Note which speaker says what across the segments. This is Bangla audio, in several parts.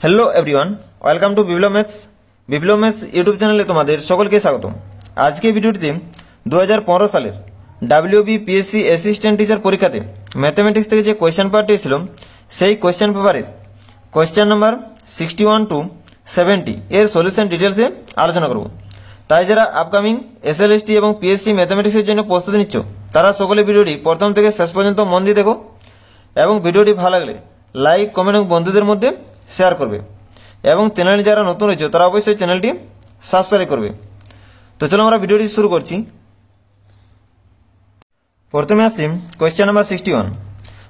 Speaker 1: Hello everyone, welcome to Biplab maths YouTube চ্যানেলে তোমাদের সকলকে স্বাগত। আজকে ভিডিওটিতে 2015 সালের WBPSC অ্যাসিস্ট্যান্ট টিচার পরীক্ষাতে ম্যাথমেটিক্স থেকে যে কোয়েশ্চেন পেপারটি ছিল সেই কোয়েশ্চেন পেপারের কোয়েশ্চেন নাম্বার 61 to 70 এর সলিউশন ডিটেলসে আলোচনা করব। তাই যারা আপকামিং SLST এবং PSC ম্যাথমেটিক্সের জন্য প্রস্তুতি নিচ্ছ তারা সকলে ভিডিওটি প্রথম থেকে শেষ পর্যন্ত মন দিয়ে দেখো এবং ভিডিওটি ভালো লাগলে লাইক, কমেন্ট এবং বন্ধুদের মধ্যে শেয়ার করবে এবং চ্যানেলে যারা নতুন রয়েছে তারা অবশ্যই চ্যানেলটি সাবস্ক্রাইব করবে। তো চলো আমরা ভিডিওটি শুরু করছি। প্রথমে আসি কোয়েশ্চেন নাম্বার 61।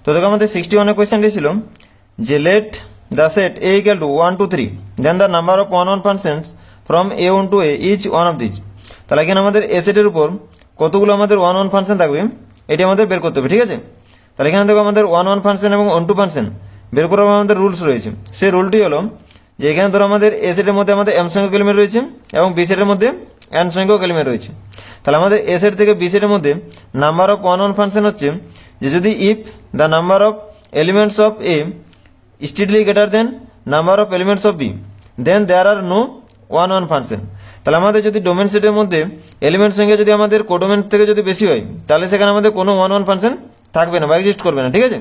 Speaker 1: তো দেখো আমাদের 61 এর কোয়েশ্চেনটি ছিল যে let the set a equal to 1 to 3 then the number of one functions from a1 to a each one of this. তাহলে এখানে আমাদের এ সেটের উপর কতগুলো আমাদের ওয়ান ফাংশন থাকবে এটি আমাদের বের করতে হবে, ঠিক আছে। তাহলে এখানে দেখো আমাদের ওয়ান ফাংশন এবং ওয়ান টু ফাংশন বের করার আমাদের রুলস রয়েছে। সেই রুলটি হলো যে এখানে ধরো আমাদের এ সেটের মধ্যে আমাদের এম সংখ্যক এলিমেন্ট রয়েছে এবং বি সেটের মধ্যে এন সংখ্যক এলিমেন্ট রয়েছে। তাহলে আমাদের এ সেট থেকে বি সেটের মধ্যে নাম্বার অফ ওয়ান ফাংশন হচ্ছে যে যদি if the number of elements of A strictly greater than number of elements of B then there are no one function. তাহলে আমাদের যদি ডোমেন সেটের মধ্যে এলিমেন্ট সংখ্যা যদি আমাদের কোডোমেন থেকে যদি বেশি হয় তাহলে সেখানে আমাদের কোনো ওয়ান ফাংশন থাকবে না বা এক্সিস্ট করবে না, ঠিক আছে।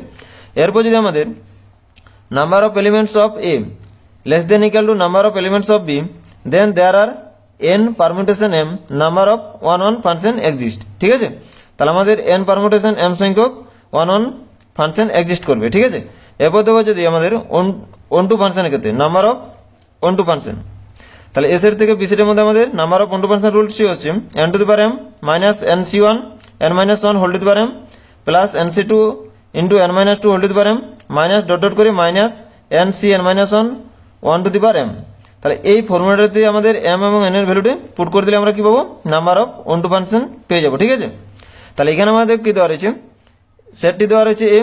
Speaker 1: এরপর যদি আমাদের number of elements of A less than equal to number of elements of B then there are n permutation m number of one function exist, ঠিক আছে। তাহলে আমাদের এন পারমুটেশন এম সংখ্যক ওয়ান ফাংশন এক্সিস্ট করবে, ঠিক আছে। এরপর দেখো যদি আমাদের ওয়ান টু ফাংশনের ক্ষেত্রে number of one to function, তাহলে এ সেট থেকে বি সেটের মধ্যে আমাদের number of one to function রুলটি হচ্ছে n to the power m minus n C one n minus one whole to the power m plus n C two into n minus two whole to the power m minus dot dot করে minus n C n minus one to the power m. তাহলে এই ফর্মুলাটাতে আমাদের এম এবং এন এর ভ্যালুটি পুট করে দিলে আমরা কি পাবো, number of one to function পেয়ে যাবো, ঠিক আছে। তাহলে এখানে আমাদের কি দেওয়া রয়েছে, সেটটি দেওয়া রয়েছে এ,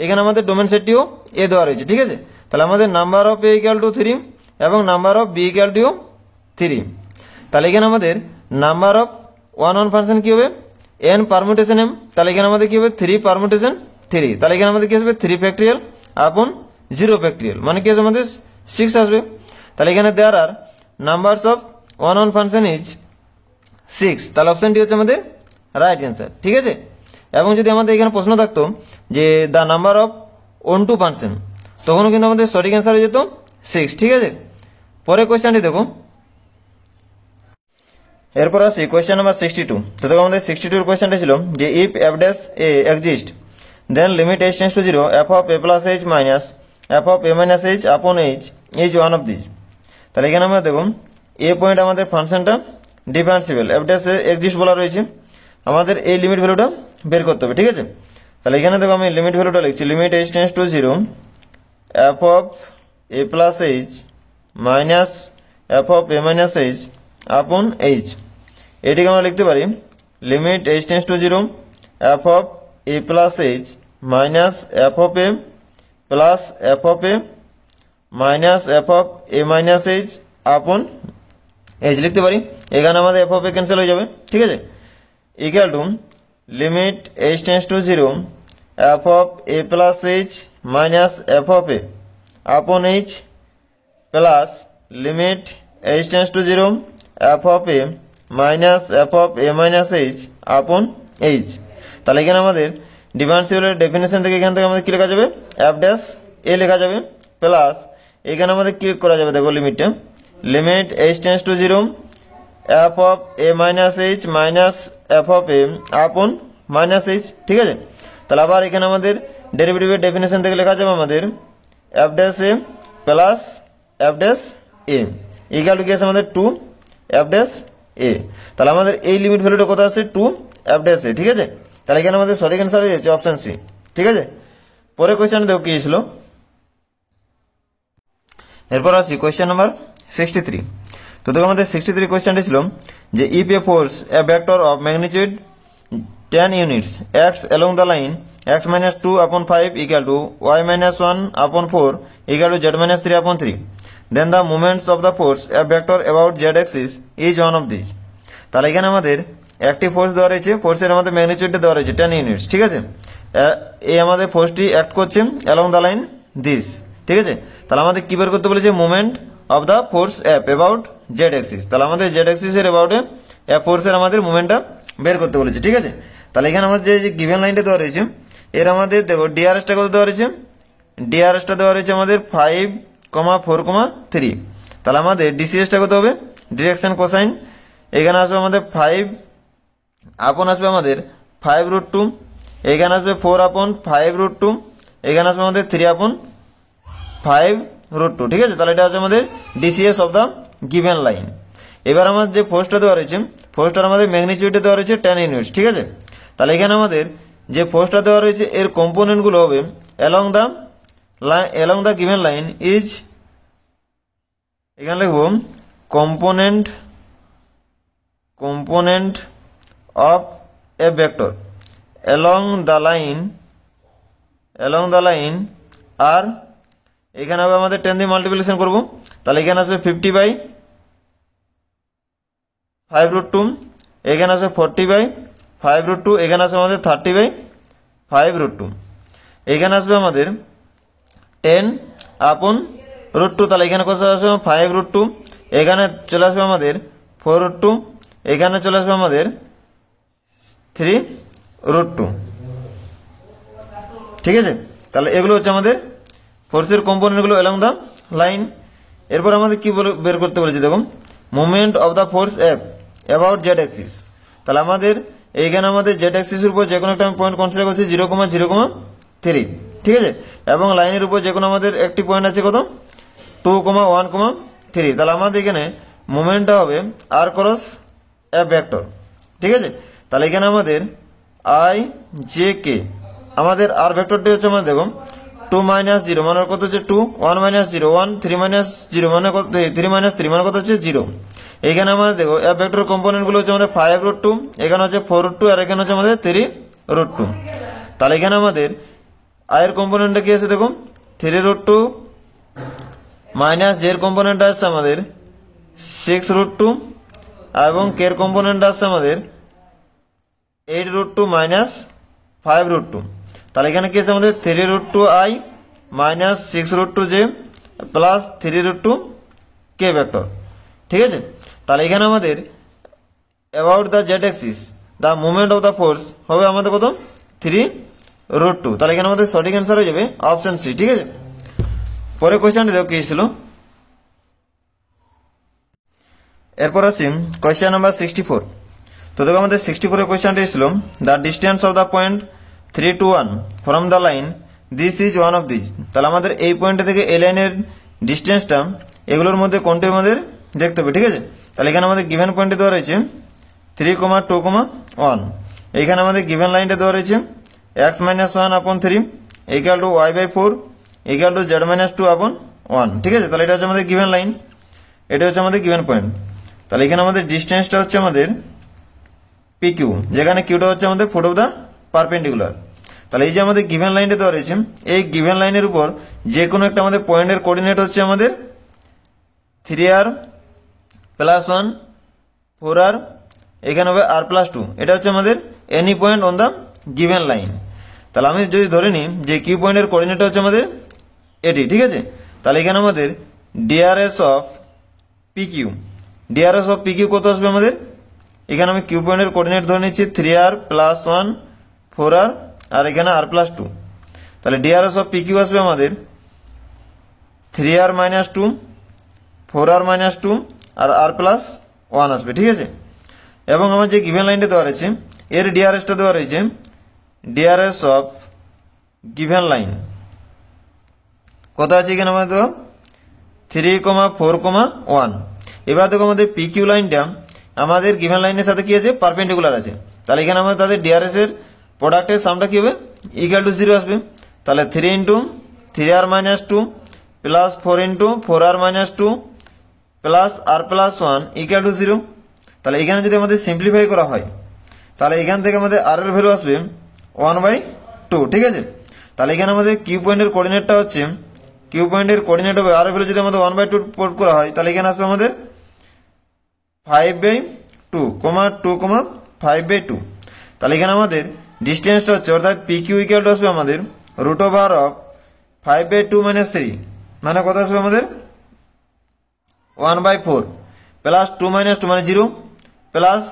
Speaker 1: এখানে আমাদের ডোমেন সেটটিও এ দেওয়া রয়েছে, ঠিক আছে। তাহলে আমাদের number of A equal to 3 এবং number of B equal to 3। তাহলে এখানে আমাদের নাম্বার অফ ওয়ান ফাংশন কি হবে, এন পারমুটেশন এম। তাহলে এখানে আমাদের কি হবে 3 পারমুটেশন 3। তাহলে এখানে আমাদের কি আসবে 3 ফ্যাক্টরিয়াল আপন 0 ফ্যাক্টরিয়াল মানে কি আসবে আমাদের 6 আসবে। তাহলে এখানে there are numbers of one function is 6। তাহলে অপশনটি হচ্ছে আমাদের রাইট অ্যান্সার, ঠিক আছে। এবং যদি আমাদের এখানে প্রশ্ন থাকতো যে the number of one to function তখনও কিন্তু আমাদের সঠিক অ্যান্সার হয়ে যেত 6, ঠিক আছে। পরে কোয়েশ্চেনটি দেখো, এরপর আসি কোয়েশ্চেন নাম্বার 62। তো দেখো আমাদের 62 এর কোয়েশ্চেনটা ছিল যে if F dash A exist then limit h tends to 0 F of A plus H minus F of A minus H upon H is one of this. তাহলে এখানে আমরা দেখুন এ পয়েন্ট আমাদের ফাংশনটা differentiable F dash A exist বলা রয়েছে, আমাদের এই লিমিট ভ্যালুটা বের করতে হবে, ঠিক আছে। তাহলে এখানে দেখো আমি লিমিট ভ্যালুটা লিখছি limit h tends to 0 F of A plus H minus F of A minus H upon H. এটিকে আমরা লিখতে পারি limit h tends to 0 F of A plus H minus F of A plus F of A minus F of A minus H upon H লিখতে পারি। এখানে আমাদের এফ অফ এ ক্যান্সেল হয়ে যাবে, ঠিক আছে। Equal to limit h tends to 0 F of A plus H minus F of A upon H plus limit h tends to 0 F of A minus F of A minus H upon H. তাহলে এখানে আমাদের ডিফারেন্সিয়ালের ডেফিনেশন থেকে এখান থেকে আমাদের কি লেখা যাবে, এফ ড্যাশ এ লেখা যাবে প্লাস এখানে আমাদের কি করা যাবে দেখো লিমিটটা limit h tends to 0 F of A minus H minus F of A upon minus H, ঠিক আছে। তাহলে আবার এখানে আমাদের ডেরিভেটিভের ডেফিনেশন থেকে লেখা যাবে আমাদের F dash A plus F dash A equal to কি আছে আমাদের 2 এফ ড্যাশ এ। তাহলে আমাদের এই লিমিট ভ্যালুটা কত আছে 2 এফ ড্যাশ এ, ঠিক আছে। তাহলে এখানে আমাদের সঠিক অ্যান্সার হয়ে যাচ্ছে অপশন সি, ঠিক আছে। পরে কোয়েশ্চেন দেখো কি ছিল, এরপর আসি কোয়েশ্চেন নাম্বার 63। তো দেখো আমাদের 63 কোয়েশ্চেনটা ছিল যে if A force A vector of magnitude 10 units acts along the line x minus 2 upon 5 equal to y minus 1 upon 4 equal to z minus 3 upon 3 then the moments of the force a vector about z axis is one of these। তাহলে এখানে আমাদের একটি ফোর্স দেওয়া রয়েছে, ফোর্সের আমাদের ম্যাগনিটিউডটা দেওয়া রয়েছে 10 ইউনিটস, ঠিক আছে। এই আমাদের ফোর্সটি অ্যাক্ট করছে অ্যালং দ্য লাইন দিস ঠিক আছে। তাহলে আমাদের কি বের করতে বলেছে, moment of the force F about Z Axis. তাহলে আমাদের জেড অ্যাক্সিসের অ্যাবাউটে এফ ফোর্সের আমাদের মোমেন্টটা বের করতে বলেছে, ঠিক আছে। তাহলে এখানে আমাদের যে গিভেন লাইনটা দেওয়া রয়েছে এর আমাদের দেখো ডিআরএসটা কত দেওয়া রয়েছে, ডিআরএসটা দেওয়া রয়েছে আমাদের 5,4,3। তাহলে আমাদের ডিসিএসটা কত হবে, ডিরেকশন কোসাইন, এখানে আসবে আমাদের 5 আপন আসবে আমাদের 5√2, এখানে আসবে 4/5√2, এখানে আসবে আমাদের 3/5√2, ঠিক আছে। তাহলে এটা হচ্ছে আমাদের DCs of the given line. এবার আমাদের যে ফোর্সটা দেওয়া রয়েছে ফোর্সটার আমাদের ম্যাগনিটিউডে দেওয়া রয়েছে 10 ইউনিটস, ঠিক আছে। তাহলে এখানে আমাদের যে ফোর্সটা দেওয়া রয়েছে এর কম্পোনেন্টগুলো হবে along the given line is, এখানে লিখব component of a vector along the line আর এখানে হবে আমাদের 10 দিয়ে মাল্টিপ্লিকেশন করব। তাহলে এখানে আসবে 50/5√2, এখানে আসবে 40/5√2, এখানে আসবে আমাদের 30/5√2, এখানে আসবে আমাদের 10/√2। তাহলে এখানে কত আসবে 5√2, এখানে চলে আসবে আমাদের 4√2, এখানে চলে আসবে আমাদের 3√2, ঠিক আছে। তাহলে এগুলো হচ্ছে আমাদের ফোর্সের কম্পোনেন্টগুলো অ্যালং দ্য লাইন। এরপর আমাদের কি বের করতে বলেছি দেখুন, movement of the force F about Z Axis. তাহলে আমাদের এইখানে আমাদের জেড অ্যাক্সিসের উপর যে কোনো একটা আমি পয়েন্ট কনসিডার করছি 0,0,3, ঠিক আছে। এবং লাইনের উপর যে কোনো আমাদের একটি পয়েন্ট আছে কত 2,1,3। তাহলে আমাদের এখানে মুভমেন্টটা হবে আর ক্রস এফ ভেক্টর, ঠিক আছে। তাহলে এখানে আমাদের আই জে কে, আমাদের আর ভেক্টরটি হচ্ছে আমাদের দেখুন 2 - 0 মানে কত হচ্ছে 2, 1 - 0 1, 3 - 0 মানে কত 3 - 3 মানে কত হচ্ছে 0। এখানে আমাদের দেখো এফ ভেক্টর কম্পোনেন্ট গুলো হচ্ছে আমাদের 5√2, এখানে হচ্ছে 4√2 আর এখানে হচ্ছে আমাদের 3√2। তাহলে এখানে আমাদের আয়ের কম্পোনেন্টটা কি আছে দেখুন 3√2 মাইনাস জের কম্পোনেন্ট আসছে আমাদের 6√2 এবং কে এর কম্পোনেন্ট আসছে আমাদের 8√2 মাইনাস 5√2। তাহলে এখানে কি আছে আমাদের 3√2i মাইনাস 6√2j প্লাস 3√2 কে ভেক্টর, ঠিক আছে। তাহলে এখানে আমাদের about the Z Axis the movement of the force হবে আমাদের কত 3√2। তাহলে এখানে আমাদের সঠিক অ্যান্সার হয়ে যাবে অপশন সি, ঠিক আছে। পরে কোয়েশ্চেনটা দেখো কি ছিল, এরপর আসি কোয়েশ্চেন নাম্বার 64। তো দেখো আমাদের 64 এর কোয়েশ্চেনটা ছিল the distance of the point 3 to 1 from the line this is one of this. তাহলে আমাদের এই পয়েন্টটা থেকে এই লাইনের ডিস্টেন্সটা এগুলোর মধ্যে কোনটা আমাদের দেখতে হবে, ঠিক আছে। তাহলে এখানে আমাদের গিভেন পয়েন্টে দেওয়া রয়েছে 3,2,1, এখানে আমাদের গিভেন লাইনটা দেওয়া রয়েছে x - 1/3 equal to y/4 equal to z-2/1, ঠিক আছে। তাহলে এটা হচ্ছে আমাদের গিভেন লাইন, এটা হচ্ছে আমাদের গিভেন পয়েন্ট। তাহলে এখানে আমাদের ডিস্টেন্সটা হচ্ছে আমাদের PQ, যেখানে কিউটা হচ্ছে আমাদের ফুট অফ দ্য পারপেন্ডিকুলার। তাহলে এই যে আমাদের গিভেন লাইনটা দেওয়া রয়েছে এই গিভেন লাইনের উপর যে কোনো একটা আমাদের পয়েন্টের কোঅর্ডিনেট হচ্ছে আমাদের 3r + 1 4r, এখানে হবে r + 2। এটা হচ্ছে আমাদের any point on the given line. তাহলে আমি যদি ধরে নিই যে কিউ পয়েন্টের কোঅর্ডিনেট হচ্ছে আমাদের এটি, ঠিক আছে। তাহলে এখানে আমাদের ডিআরএস অফ পিকিউ কত আসবে আমাদের, এখানে আমি কিউ পয়েন্টের কোঅর্ডিনেট ধরে নিচ্ছি 3r + 1 4r আর এখানে r + 2। তাহলে ডিআরএস অফ পিকিউ আসবে আমাদের 3r - 2 4r - 2 আর r + 1 আসবে, ঠিক আছে। এবং আমার যে গিভেন লাইনটা দেওয়া রয়েছে এর ডিআরএসটা দেওয়া রয়েছে ডিআরএস অফ গিভেন লাইন কত আছে এখানে আমাদের 3,4,1। এবার দেখো আমাদের পিকিউ লাইনটা আমাদের গিভেন লাইনের সাথে কি আছে পারপেন্ডিকুলার আছে। তাহলে এখানে আমাদের তাদের ডিআরএস এর প্রোডাক্টের সামটা কি হবে ইকুয়াল টু 0 আসবে। তাহলে 3 × 3r - 2 plus 4 × 4r - 2 plus r + 1 equal to 0। তাহলে এখানে যদি আমাদের সিম্পলিফাই করা হয় তাহলে এখান থেকে আমাদের r এর ভ্যালু আসবে 1/2, ঠিক আছে। তাহলে এখানে আমাদের কিউ পয়েন্টের কোঅর্ডিনেটটা হচ্ছে কিউ পয়েন্টের কোঅর্ডিনেট হবে r এর ভ্যালু যদি আমাদের 1/2 পুট করা হয় তাহলে এখানে আসবে আমাদের 5/2, 2,5/2। তাহলে এখানে আমাদের ডিস্টেন্সটা হচ্ছে অর্থাৎ PQ ইকুয়াল টু আসবে আমাদের √5/2 - 3 মানে কত আসবে আমাদের 1/4 প্লাস 2 - 2 মানে 0 প্লাস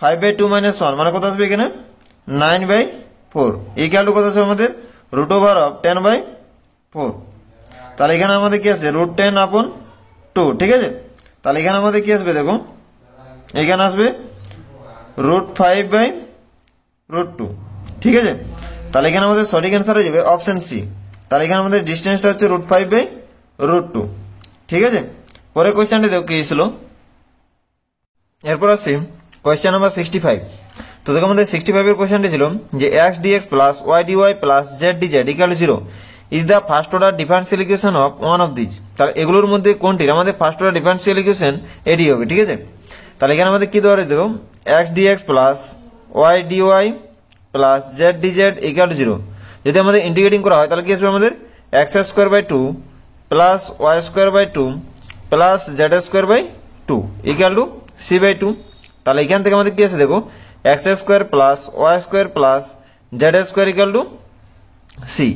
Speaker 1: 5/2 - 1 মানে কত আসবে এখানে 9/4 ইকুয়াল টু কত আসবে আমাদের √10/4। তাহলে এখানে আমাদের কি আছে √10/2, ঠিক আছে। তাহলে এখানে আমাদের কি আসবে দেখো, এখানে আসবে √5/2, ঠিক আছে। তাহলে এখানে আমাদের সঠিক অ্যান্সার হয়ে যাবে অপশন সি। তাহলে এখানে আমাদের ডিস্টেন্সটা হচ্ছে √5/2, ঠিক আছে। পরে কোয়েশ্চেনটি দেখো কি ছিল। এরপর আসছি কোয়েশ্চেন নাম্বার 65। তো দেখো আমাদের 65 এর কোয়েশ্চেনটি ছিল যে x dx plus y dy plus z dz equal to 0 is the first order differential equation of one of this. তাহলে এগুলোর মধ্যে কোনটির আমাদের ফার্স্ট অর্ডার ডিফারেন্সিয়াল ইকুয়েশন এটি হবে, ঠিক আছে। তাহলে এখানে আমাদের কি দেওয়া রয়েছে দেখো x dx plus y dy plus z dz equal to 0। যদি আমাদের ইন্টিগ্রেটিং করা হয় তাহলে কি আসবে আমাদের x²/2 plus y²/2 plus z²/2 equal to c/2। তাহলে এখান থেকে আমাদের কি আছে দেখো x² plus y² plus z² equal to C.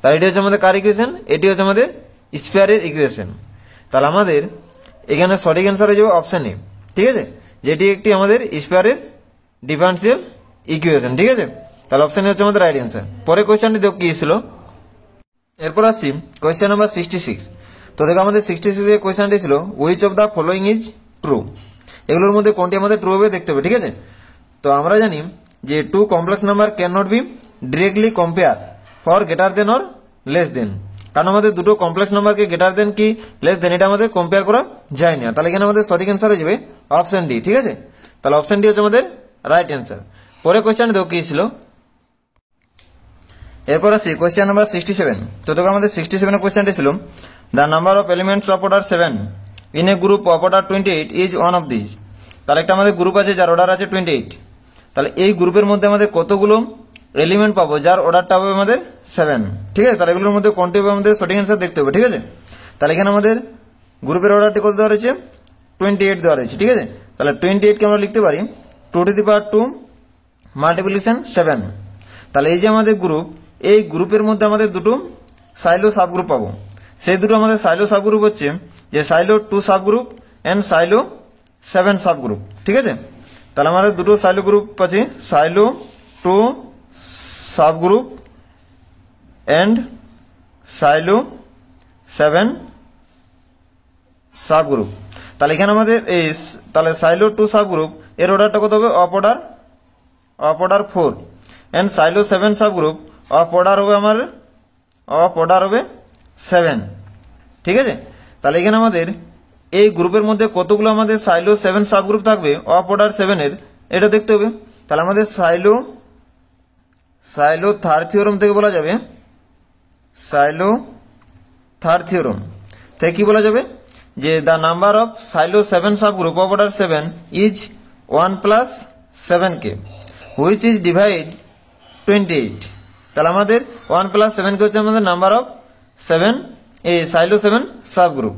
Speaker 1: তাহলে এটি হচ্ছে আমাদের কার ইকুয়েশন, এটি হচ্ছে আমাদের স্ফিয়ারের ইকুয়েশন। তাহলে আমাদের এখানে সঠিক অ্যান্সার হয়ে যাবে অপশন এ, ঠিক আছে, যেটি একটি আমাদের স্ফিয়ারের ডিফারেন্সিয়াল ইকুয়েশন, ঠিক আছে। তাহলে অপশন এ হচ্ছে আমাদের রাইট অ্যান্সার। পরে কোয়েশ্চেনটি দেখো কি ছিল। এরপর আসছি কোয়েশ্চেন নাম্বার 66। তো দেখো আমাদের 66 এর কোয়েশ্চেনটি ছিল which of the following is true. এগুলোর মধ্যে কোনটি আমাদের ট্রু হবে দেখতে হবে, ঠিক আছে। তো আমরা জানি যে two complex number can not be directly compare for greater than or less than. কারণ আমাদের দুটো কমপ্লেক্স নাম্বারকে গ্রেটার দেন কি লেস দেন এটা আমাদের কম্পেয়ার করা যায় না। তাহলে এখানে আমাদের সঠিক অ্যান্সার হয়ে যাবে অপশন ডি, ঠিক আছে। তাহলে অপশন ডি হচ্ছে আমাদের রাইট অ্যান্সার। পরে কোয়েশ্চেন দেখো কি ছিল। এরপর আসি কোয়েশ্চেন নাম্বার 67। তো দেখো আমাদের 67 এর কোয়েশ্চেনটি ছিল the number of elements of order 7 in a group of order 28 is one of this. তাহলে একটা আমাদের গ্রুপ আছে যার অর্ডার আছে 28। তাহলে এই গ্রুপের মধ্যে আমাদের কতগুলো এলিমেন্ট পাবো যার অর্ডারটা হবে আমাদের 7, ঠিক আছে। তাহলে এগুলোর মধ্যে কোনটি হবে আমাদের সঠিক অ্যান্সার দেখতে হবে, ঠিক আছে। তাহলে এখানে আমাদের গ্রুপের অর্ডারটি কত দেওয়া রয়েছে 28 দেওয়া রয়েছে, ঠিক আছে। তাহলে 28 কে আমরা লিখতে পারি 2⁻² মাল্টিপ্লিকেশন 7। তাহলে এই যে আমাদের গ্রুপ, এই গ্রুপের মধ্যে আমাদের দুটো সাইলো সাবগ্রুপ পাবো। সেই দুটো আমাদের সাইলো সাবগ্রুপ হচ্ছে যে Sylow 2 subgroup and Sylow 7 subgroup, ঠিক আছে। তাহলে আমাদের দুটো সাইলো গ্রুপ আছে Sylow 2 subgroup and Sylow 7 subgroup. তাহলে এখানে আমাদের এই তাহলে সাইলো 2 সাবগ্রুপ এর অর্ডারটা কত হবে of order 4 and Sylow 7 subgroup of order হবে 7, ঠিক আছে। তাহলে এখানে আমাদের এই গ্রুপের মধ্যে কতগুলো আমাদের সাইলো 7 সাবগ্রুপ থাকবে অফ অর্ডার 7 এর এটা দেখতে হবে। তাহলে আমাদের সাইলো থার্ড থিওরাম থেকে বলা যাবে, সাইলো থার্ড থিওরাম থেকে কি বলা যাবে যে the number of silo 7 subgroup of order 7 is 1 + 7k which is divide 28। তাহলে আমাদের 1 + 7k হচ্ছে আমাদের নাম্বার অফ 7 এই সাইলো 7 সাবগ্রুপ,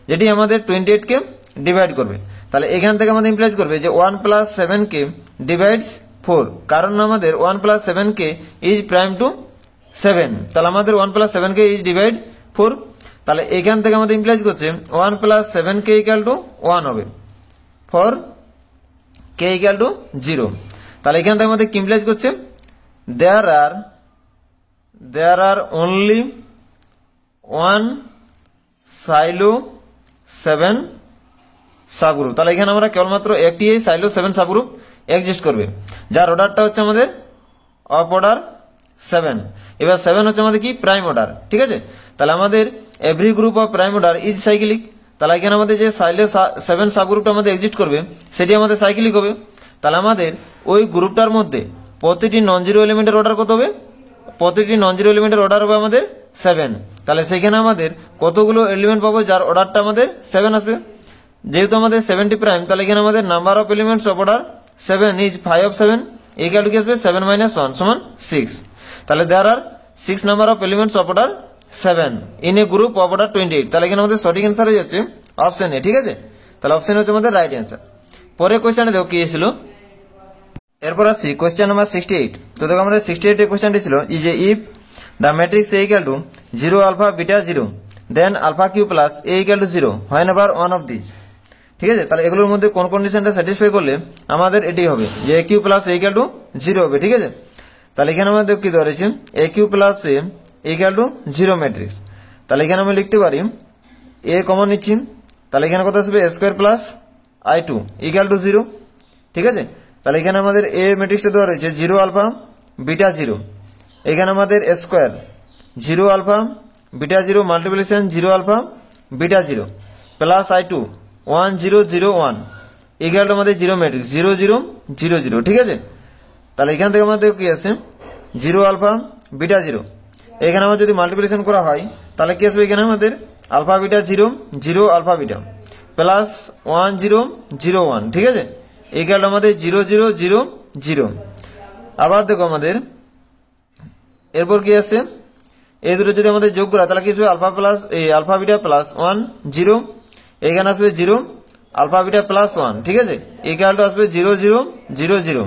Speaker 1: যেটি আমাদের 28 কে ডিভাইড করবে। তাহলে এখান থেকে আমাদের ইমপ্লাইজ করবে যে 1 + 7k ডিভাইডস 4, কারণ আমাদের 1 + 7k ইজ প্রাইম টু 7। তাহলে আমাদের 1 + 7k ইজ ডিভাইড 4। তাহলে এখান থেকে আমাদের ইমপ্লাইজ করছে 1 + 7k = 1 হবে ফর k = 0। তাহলে এখান থেকে আমাদের কি ইমপ্লাইজ করছে there are only one silo 7 subgroup. তাহলে এখানে আমরা কেবলমাত্র একটি সাইলো 7 সাবগ্রুপ এক্সিস্ট করবে যার অর্ডারটা হচ্ছে আমাদের অফ অর্ডার 7। এবার 7 হচ্ছে আমাদের কি প্রাইম অর্ডার, ঠিক আছে। তাহলে আমাদের every group of prime order is cyclic. তাহলে এখানে আমাদের যে সাইলো 7 সাবগ্রুপটা আমাদের এক্সিস্ট করবে সেটি আমাদের সাইক্লিক হবে। তাহলে আমাদের ওই গ্রুপটার মধ্যে প্রতিটি নন জিরো এলিমেন্টের অর্ডার কত হবে, প্রতিটি নন জিরো এলিমেন্টের অর্ডার হবে আমাদের 7। তাহলে সেখানে আমাদের কতগুলো এলিমেন্ট পাবো যার অর্ডারটা আমাদের 7 আসবে। যেহেতু আমাদের 70 প্রাইম, তাহলে এখানে আমাদের number of elements of order 7 is 5 of 7 equal to কি আসবে 7 - 1 সমান 6। তাহলে দেয়ার আর 6 number of elements of order 7 in a group of order 28। তাহলে এখানে আমাদের সঠিক অ্যান্সার হয়ে যাচ্ছে অপশন এ, ঠিক আছে। তাহলে অপশন হচ্ছে আমাদের রাইট অ্যান্সার। পরে কোয়েশ্চেনে দেখো কি ছিল। এরপর আসছি কোয়েশ্চেন নাম্বার 68। তো দেখো আমাদের 68 এর কোয়েশ্চেনটি ছিল is a if the matrix A = 0 α β 0 then alpha q plus A equal to 0 হয় না বার ওয়ান অফ দিস। ঠিক আছে, তাহলে এগুলোর মধ্যে কোন কন্ডিশনটা স্যাটিসফাই করলে আমাদের এটাই হবে যে A Q plus A equal to 0 হবে। ঠিক আছে, তাহলে এখানে আমাদের কি দেওয়া রয়েছে A Q plus A equal to 0 matrix. তাহলে এখানে আমি লিখতে পারি এ কমন নিচ্ছি, তাহলে এখানে কত আসবে A square plus I two equal to 0। ঠিক আছে, তাহলে এখানে আমাদের এ ম্যাট্রিক্সটা দেওয়া রয়েছে 0 আলফা বিটা 0, এখানে আমাদের square 0 alpha beta 0 multiplication 0 alpha beta 0 plus I two 1 0 0 1 equal to আমাদের 0 ম্যাট্রিক্স 0 0 0 0। ঠিক আছে, তাহলে এখান থেকে আমাদের কি আছে 0 আলফা বিটা 0, এখানে আমার যদি মাল্টিপ্লিকেশন করা হয় তাহলে কি আসবে এখানে আমাদের alpha beta 0 0 alpha beta plus 1 0 0 1। ঠিক আছে, ইকুয়াল টু আমাদের 0 0 0 0। আবার দেখো আমাদের এরপর কি আছে এই দুটো যদি আমাদের যোগ করা তাহলে কি আসবে alpha plus alpha beta plus 1 0, এখানে আসবে 0 আলফা বিটা প্লাস 1। ঠিক আছে, ইকুয়াল টু আসবে 0 0 0 0।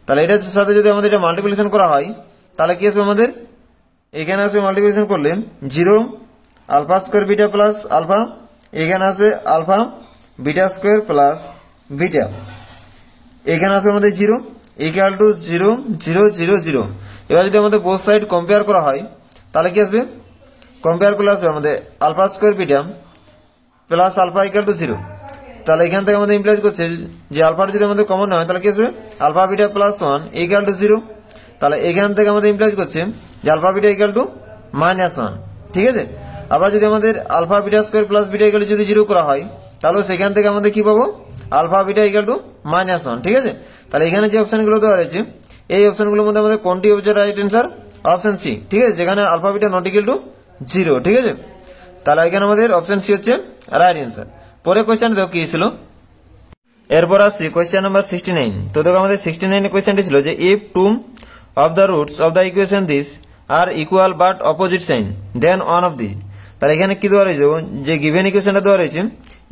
Speaker 1: তাহলে এটার সাথে যদি আমাদের এটা মাল্টিপ্লিকেশন করা হয় তাহলে কি আসবে আমাদের এখানে আসবে মাল্টিপ্লিকেশন করলে 0 alpha square beta plus alpha, এখানে আসবে alpha beta square plus beta, এখানে আসবে আমাদের 0 ইকুয়াল টু 0 0 0 0। এবার যদি আমাদের বোথ সাইড কম্পেয়ার করা হয় তাহলে কি আসবে কম্পেয়ার করলে আসবে আমাদের alpha square beta plus alpha equal to 0। তাহলে এখান থেকে আমাদের ইমপ্লাইজ করছে যে আলফাটা যদি আমাদের কমন হয় তাহলে কি আসবে alpha beta plus 1 equal to 0। তাহলে এখান থেকে আমাদের ইমপ্লাইজ করছে যে alpha beta equal to minus 1। ঠিক আছে, আবার যদি আমাদের alpha beta square plus beta equal যদি 0 করা হয় তাহলে সেখান থেকে আমাদের কি পাবো alpha beta equal to minus 1। ঠিক আছে, তাহলে এখানে যে অপশনগুলো দেওয়া রয়েছে এই অপশনগুলোর মধ্যে আমাদের কোনটি হচ্ছে রাইট অ্যান্সার অপশন সি। ঠিক আছে, যেখানে alpha beta not equal to 0। ঠিক আছে, তাহলে এখানে আমাদের অপশন সি হচ্ছে রাইট অ্যান্সার। পরে কোয়েশ্চেন দেখো কি ছিল, এরপর আসছি কোয়েশ্চেন নাম্বার 69। তো দেখো আমাদের 69 এর কোয়েশ্চেনটি ছিল যে if two of the roots of the equation this are equal but opposite sign then one of this. তাহলে এখানে কি দেওয়া রয়েছে যে গিভেন ইকুয়েশনটা দেওয়া রয়েছে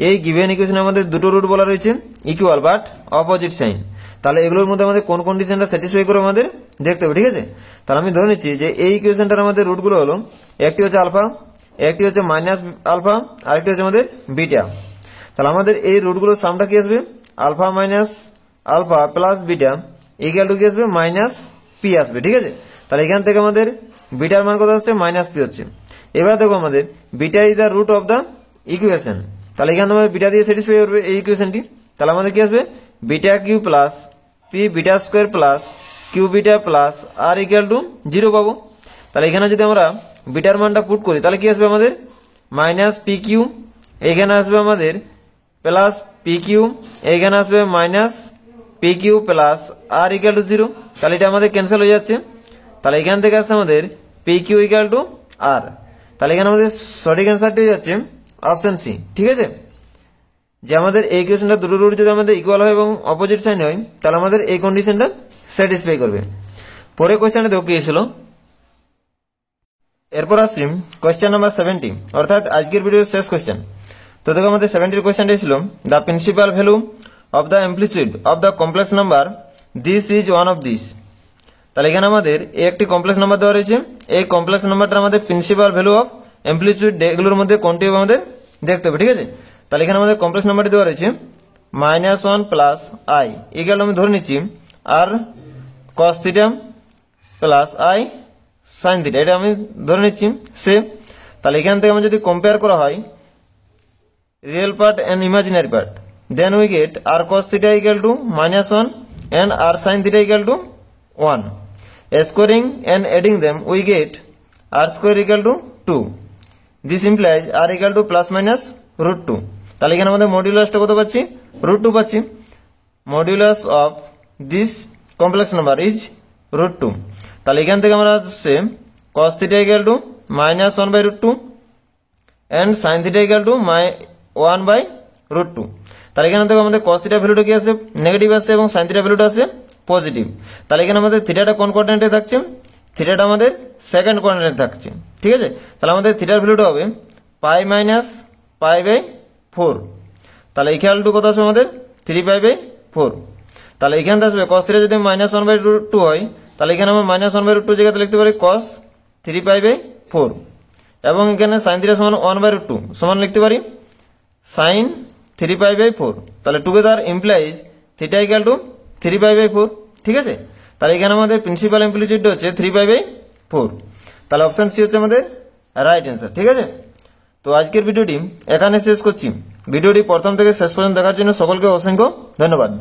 Speaker 1: এই গিভেন ইকুয়েশনে আমাদের দুটো রুট বলা রয়েছে ইকুয়াল বাট অপোজিট সাইন। তাহলে এগুলোর মধ্যে আমাদের কোন কন্ডিশনটা স্যাটিসফাই করে আমাদের দেখতে হবে। ঠিক আছে, তাহলে আমি ধরে নিচ্ছি যে এই ইকুয়েশনটার আমাদের রুটগুলো হলো একটি হচ্ছে আলফা, একটি হচ্ছে মাইনাস আলফা, আরেকটি হচ্ছে আমাদের বিটা। তাহলে আমাদের এই রুটগুলোর সামটা কি আসবে alpha minus alpha plus beta equal to কি আসবে মাইনাস পি আসবে। ঠিক আছে, তাহলে এখান থেকে আমাদের বিটার মান কত আসছে মাইনাস পি হচ্ছে। এবার দেখো আমাদের beta is the root of the equation, তাহলে এখানে আমাদের বিটা দিয়ে স্যাটিসফাই করবে এই ইকুয়েশনটি। তাহলে আমাদের কি আসবে beta q plus p beta square plus q beta plus r equal to 0 পাবো। তাহলে এখানে যদি আমরা বিটার মানটা পুট করি তাহলে কি আসবে আমাদের মাইনাস পি কিউ, এখানে আসবে আমাদের প্লাস পি কিউ, এখানে আসবে minus p q plus r equal to 0। তাহলে এটা আমাদের ক্যান্সেল হয়ে যাচ্ছে। তাহলে এখান থেকে আসছে আমাদের পি কিউ ইকুয়াল টু আর। তাহলে এখানে আমাদের সঠিক অ্যান্সারটি হয়ে যাচ্ছে অপশন সি। ঠিক আছে, যে আমাদের এই ইকুয়েশনটা দুটো রুট যদি আমাদের ইকুয়াল হয় এবং অপোজিট সাইন হয় তাহলে আমাদের এই কন্ডিশনটা স্যাটিসফাই করবে। পরে কোয়েশ্চেনে দেখো কি ছিল, এরপর আসছি কোয়েশ্চেন নাম্বার 70 অর্থাৎ আজকের ভিডিওর শেষ কোয়েশ্চেন। তো দেখো আমাদের 70 কোয়েশ্চেনটা ছিল the principal value of the amplitude of the complex number this is one of this. তাহলে এখানে আমাদের একটি কমপ্লেক্স নাম্বার দেওয়া রয়েছে, এই কমপ্লেক্স নাম্বারটা আমাদের প্রিন্সিপাল ভ্যালু অফ অ্যামপ্লিটিউড এগুলোর মধ্যে কোনটি হবে আমাদের দেখতে হবে। ঠিক আছে, তাহলে এখানে আমাদের কমপ্লেক্স নাম্বারটি দেওয়া রয়েছে -1 প্লাস আই ইকুয়াল আমি ধরে নিচ্ছি r cos theta plus I sine theta, এটা আমি ধরে নিচ্ছি সে। তাহলে এখান থেকে আমি যদি কম্পেয়ার করা হয় real part and imaginary part then we get r cos theta equal to -1 and r sin theta equal to 1. Squaring and adding them we get r square equal to 2. This implies r equal to plus minus root 2. তাহলে এখানে আমাদের মডুলাসটা কত পাচ্ছি root 2 পাচ্ছি। Modulus of this complex number is root 2। তাহলে এখান থেকে আমরা আসছে cos theta equal to -1 by root 2 and sin theta equal to 1 by root 2। তাহলে এখানে দেখো আমাদের cos থিটা ভ্যালুটা কি আছে নেগেটিভ আছে এবং sin থিটা ভ্যালুটা আছে পজিটিভ। তাহলে এখানে আমাদের থিটাটা কোন কোয়াড্রেন্টে থাকছে থিটাটা আমাদের সেকেন্ড কোয়াড্রেন্টে থাকছে। ঠিক আছে, তাহলে আমাদের থিটার ভ্যালুটা হবে পাই মাইনাস পাই বাই 4। তাহলে ইকুয়াল টু কত আসবে আমাদের 3π/4। তাহলে এখানে আসবে cos থিটা যদি -1 by root 2 হয় তাহলে এখানে আমরা -1 by root 2 জায়গাতে লিখতে পারি cos 3π/4। এবং এখানে সাইন থিটা সমান 1/√2 সমান লিখতে পারি সাইন 3π/4। তাহলে together implies theta equal to 3π/4। ঠিক আছে, তাহলে এখানে আমাদের প্রিন্সিপাল অ্যামপ্লিটিউডটা হচ্ছে 3π/4। তাহলে অপশন সি হচ্ছে আমাদের রাইট অ্যান্সার। ঠিক আছে, তো আজকের ভিডিওটি এখানে শেষ করছি। ভিডিওটি প্রথম থেকে শেষ পর্যন্ত দেখার জন্য সকলকে অসংখ্য ধন্যবাদ।